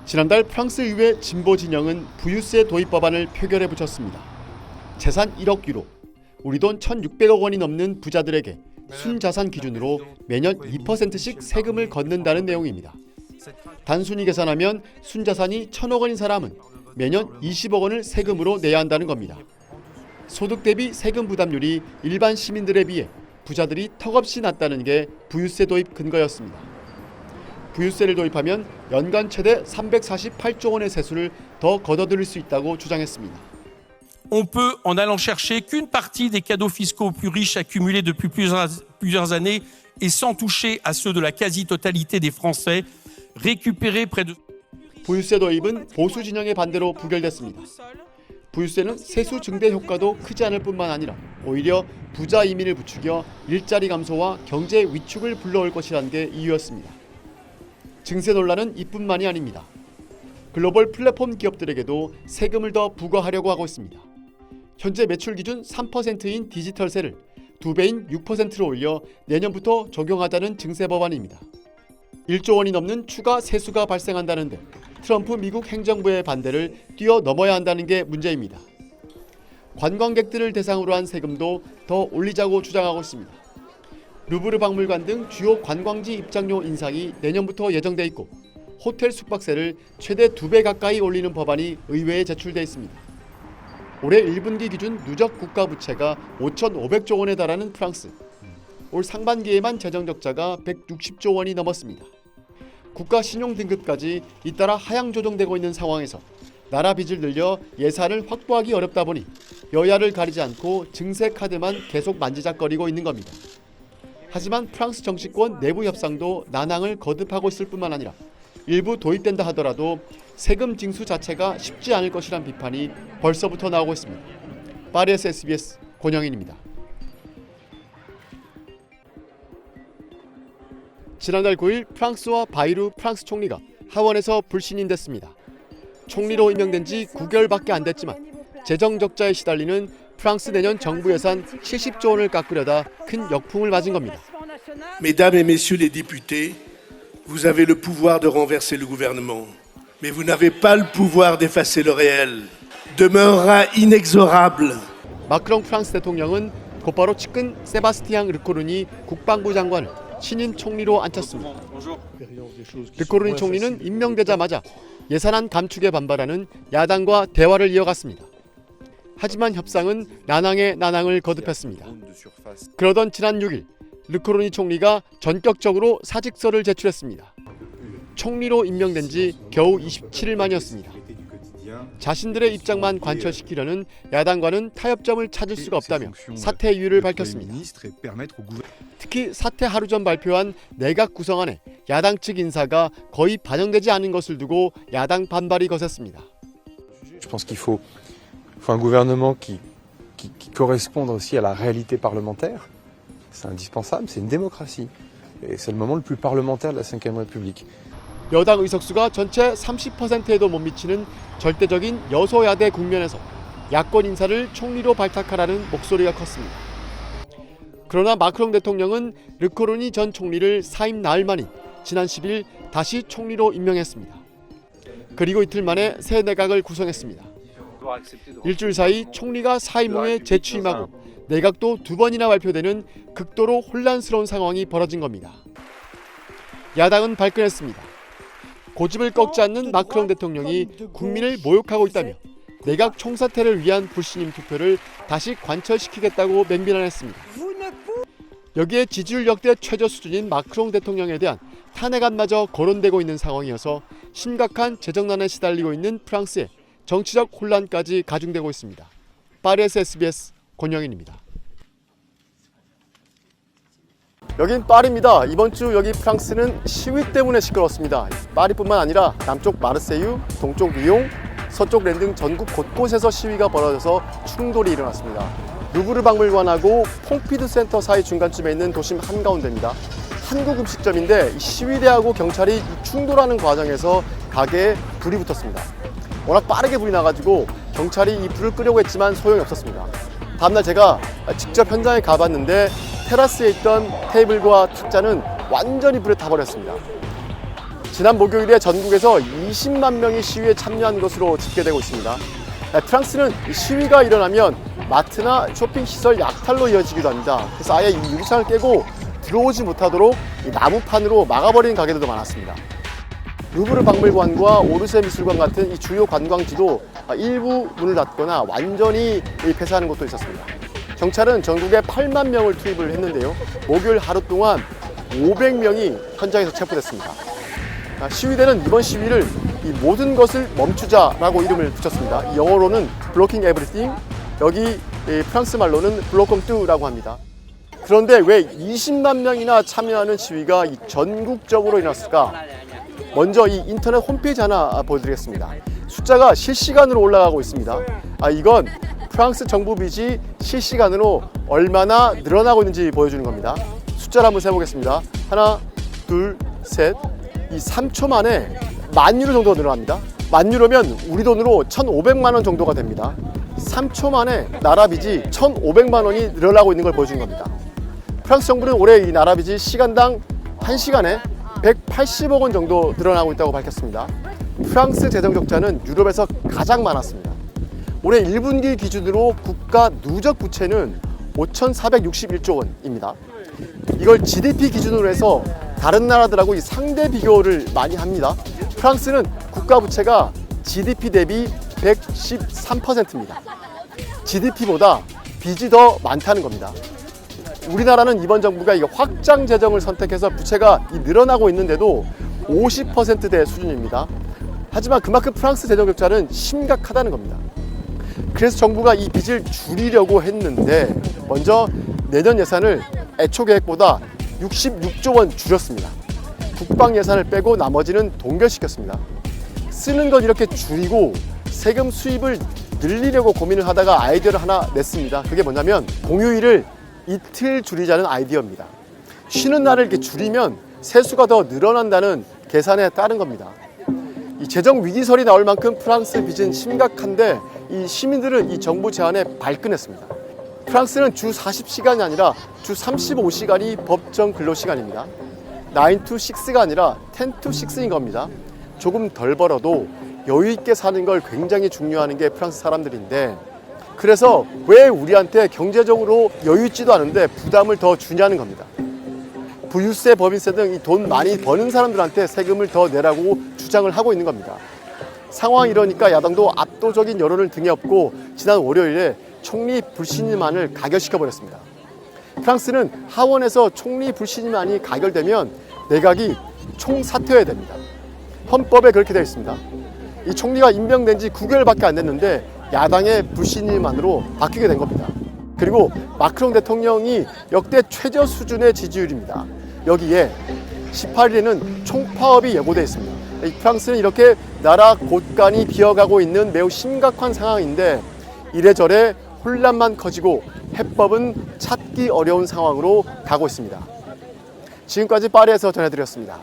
지난달 프랑스 의회 진보 진영은 부유세 도입 법안을 표결에 붙였습니다. 재산 1억 유로, 우리 돈 1,600억 원이 넘는 부자들에게 순자산 기준으로 매년 2%씩 세금을 걷는다는 내용입니다. 단순히 계산하면 순자산이 1,000억 원인 사람은 매년 20억 원을 세금으로 내야 한다는 겁니다. 소득 대비 세금 부담률이 일반 시민들에 비해 부자들이 턱없이 낮다는 게 부유세 도입 근거였습니다. 부유세를 도입하면 연간 최대 348조 원의 세수를 더 걷어들일 수 있다고 주장했습니다. On peut, en allant chercher qu'une partie des cadeaux fiscaux plus riches accumulés depuis plusieurs années et sans toucher à ceux de la quasi-totalité des Français, récupérer près de... 부유세 도입은 보수 진영의 반대로 부결됐습니다. 부유세는 세수 증대 효과도 크지 않을 뿐만 아니라 오히려 부자 이민을 부추겨 일자리 감소와 경제 위축을 불러올 것이라는 게 이유였습니다. 증세 논란은 이뿐만이 아닙니다. 글로벌 플랫폼 기업들에게도 세금을 더 부과하려고 하고 있습니다. 현재 매출 기준 3%인 디지털세를 2배인 6%로 올려 내년부터 적용하자는 증세 법안입니다. 1조 원이 넘는 추가 세수가 발생한다는데 트럼프 미국 행정부의 반대를 뛰어넘어야 한다는 게 문제입니다. 관광객들을 대상으로 한 세금도 더 올리자고 주장하고 있습니다. 루브르 박물관 등 주요 관광지 입장료 인상이 내년부터 예정돼 있고 호텔 숙박세를 최대 2배 가까이 올리는 법안이 의회에 제출돼 있습니다. 올해 1분기 기준 누적 국가 부채가 5,500조 원에 달하는 프랑스. 올 상반기에만 재정 적자가 160조 원이 넘었습니다. 국가 신용 등급까지 잇따라 하향 조정되고 있는 상황에서 나라 빚을 늘려 예산을 확보하기 어렵다 보니 여야를 가리지 않고 증세 카드만 계속 만지작거리고 있는 겁니다. 하지만 프랑스 정치권 내부 협상도 난항을 거듭하고 있을 뿐만 아니라 일부 도입된다 하더라도 세금 징수 자체가 쉽지 않을 것이란 비판이 벌써부터 나오고 있습니다. 파리에서 SBS 권영인입니다. 지난달 9일 프랑스와 바이루 프랑스 총리가 하원에서 불신임됐습니다. 총리로 임명된 지 9개월밖에 안 됐지만 재정 적자에 시달리는 프랑스 내년 정부 예산 70조 원을 깎으려다 큰 역풍을 맞은 겁니다. Mesdames et messieurs les députés, vous avez le pouvoir de renverser le gouvernement, mais vous n'avez pas le pouvoir d'effacer le réel. Demeurera inexorable. 마크롱 프랑스 대통령은 곧바로 측근 세바스티앙 르코르니 국방부 장관을 신임 총리로 앉혔습니다. 르코르니 총리는 임명되자마자 예산안 감축에 반발하는 야당과 대화를 이어갔습니다. 하지만 협상은 난항에 난항을 거듭했습니다. 그러던 지난 6일 르코르니 총리가 전격적으로 사직서를 제출했습니다. 총리로 임명된 지 겨우 27일 만이었습니다. 자신들의 입장만 관철시키려는 야당과는 타협점을 찾을 수가 없다며 사퇴 이유를 밝혔습니다. 특히 사퇴 하루 전 발표한 내각 구성안에 야당 측 인사가 거의 반영되지 않은 것을 두고 야당 반발이 거셌습니다. Je pense qu'il faut un gouvernement qui corresponde aussi à la réalité parlementaire. C'est indispensable, c'est une démocratie. Et c'est le moment le plus parlementaire de la Ve République. 여당 의석수가 전체 30%에도 못 미치는 절대적인 여소야대 국면에서 야권 인사를 총리로 발탁하라는 목소리가 컸습니다. 그러나 마크롱 대통령은 르코르니 전 총리를 사임 나흘 만인 지난 10일 다시 총리로 임명했습니다. 그리고 이틀 만에 새 내각을 구성했습니다. 일주일 사이 총리가 사임 후에 재취임하고 내각도 2번이나 발표되는 극도로 혼란스러운 상황이 벌어진 겁니다. 야당은 발끈했습니다. 고집을 꺾지 않는 마크롱 대통령이 국민을 모욕하고 있다며 내각 총사퇴를 위한 불신임 투표를 다시 관철시키겠다고 맹비난했습니다. 여기에 지지율 역대 최저 수준인 마크롱 대통령에 대한 탄핵안마저 거론되고 있는 상황이어서 심각한 재정난에 시달리고 있는 프랑스의 정치적 혼란까지 가중되고 있습니다. 파리에서 SBS 권영인입니다. 여긴 파리입니다. 이번 주 여기 프랑스는 시위 때문에 시끄러웠습니다. 파리뿐만 아니라 남쪽 마르세유, 동쪽 리옹, 서쪽 렌 등 전국 곳곳에서 시위가 벌어져서 충돌이 일어났습니다. 루브르 박물관하고 퐁피두 센터 사이 중간쯤에 있는 도심 한가운데입니다. 한국 음식점인데 시위대하고 경찰이 충돌하는 과정에서 가게에 불이 붙었습니다. 워낙 빠르게 불이 나가지고 경찰이 이 불을 끄려고 했지만 소용이 없었습니다. 다음날 제가 직접 현장에 가봤는데 테라스에 있던 테이블과 탁자는 완전히 불에 타버렸습니다. 지난 목요일에 전국에서 20만 명이 시위에 참여한 것으로 집계되고 있습니다. 프랑스는 시위가 일어나면 마트나 쇼핑시설 약탈로 이어지기도 합니다. 그래서 아예 이 유리창을 깨고 들어오지 못하도록 이 나무판으로 막아버리는 가게들도 많았습니다. 루브르 박물관과 오르세 미술관 같은 이 주요 관광지도 일부 문을 닫거나 완전히 폐쇄하는 곳도 있었습니다. 경찰은 전국에 8만 명을 투입을 했는데요. 목요일 하루 동안 500명이 현장에서 체포됐습니다. 시위대는 이번 시위를 이 모든 것을 멈추자라고 이름을 붙였습니다. 영어로는 Blocking Everything, 여기 프랑스 말로는 블로콩뚜라고 합니다. 그런데 왜 20만 명이나 참여하는 시위가 전국적으로 일어났을까? 먼저 이 인터넷 홈페이지 하나 보여드리겠습니다. 숫자가 실시간으로 올라가고 있습니다. 이건 프랑스 정부 빚이 실시간으로 얼마나 늘어나고 있는지 보여주는 겁니다. 숫자를 한번 세보겠습니다. 하나, 둘, 셋. 이 3초 만에 10,000유로 정도가 늘어납니다. 10,000유로면 우리 돈으로 1,500만 원 정도가 됩니다. 3초 만에 나라 빚이 1,500만 원이 늘어나고 있는 걸 보여주는 겁니다. 프랑스 정부는 올해 이 나라 빚이 시간당 1시간에 180억 원 정도 늘어나고 있다고 밝혔습니다. 프랑스 재정 적자는 유럽에서 가장 많았습니다. 올해 1분기 기준으로 국가 누적 부채는 5,461조 원입니다. 이걸 GDP 기준으로 해서 다른 나라들하고 이 상대 비교를 많이 합니다. 프랑스는 국가 부채가 GDP 대비 113%입니다. GDP보다 빚이 더 많다는 겁니다. 우리나라는 이번 정부가 확장 재정을 선택해서 부채가 늘어나고 있는데도 50%대 수준입니다. 하지만 그만큼 프랑스 재정 적자는 심각하다는 겁니다. 그래서 정부가 이 빚을 줄이려고 했는데 먼저 내년 예산을 애초 계획보다 66조 원 줄였습니다. 국방 예산을 빼고 나머지는 동결시켰습니다. 쓰는 건 이렇게 줄이고 세금 수입을 늘리려고 고민을 하다가 아이디어를 하나 냈습니다. 그게 뭐냐면 공휴일을 이틀 줄이자는 아이디어입니다. 쉬는 날을 이렇게 줄이면 세수가 더 늘어난다는 계산에 따른 겁니다. 이 재정 위기설이 나올 만큼 프랑스 빚은 심각한데 이 시민들은 이 정부 제안에 발끈했습니다. 프랑스는 주 40시간이 아니라 주 35시간이 법정 근로시간입니다. 9 to 6가 아니라 10 to 6인 겁니다. 조금 덜 벌어도 여유 있게 사는 걸 굉장히 중요하는 게 프랑스 사람들인데 그래서 왜 우리한테 경제적으로 여유 있지도 않은데 부담을 더 주냐는 겁니다. 부유세, 법인세 등 이 돈 많이 버는 사람들한테 세금을 더 내라고 주장을 하고 있는 겁니다. 상황이 이러니까 야당도 압도적인 여론을 등에 업고 지난 월요일에 총리 불신임안을 가결시켜버렸습니다. 프랑스는 하원에서 총리 불신임안이 가결되면 내각이 총사퇴해야 됩니다. 헌법에 그렇게 되어 있습니다. 이 총리가 임명된 지 9개월밖에 안 됐는데 야당의 불신임안으로 바뀌게 된 겁니다. 그리고 마크롱 대통령이 역대 최저 수준의 지지율입니다. 여기에 18일에는 총파업이 예고되어 있습니다. 프랑스는 이렇게 나라 곳간이 비어가고 있는 매우 심각한 상황인데 이래저래 혼란만 커지고 해법은 찾기 어려운 상황으로 가고 있습니다. 지금까지 파리에서 전해드렸습니다.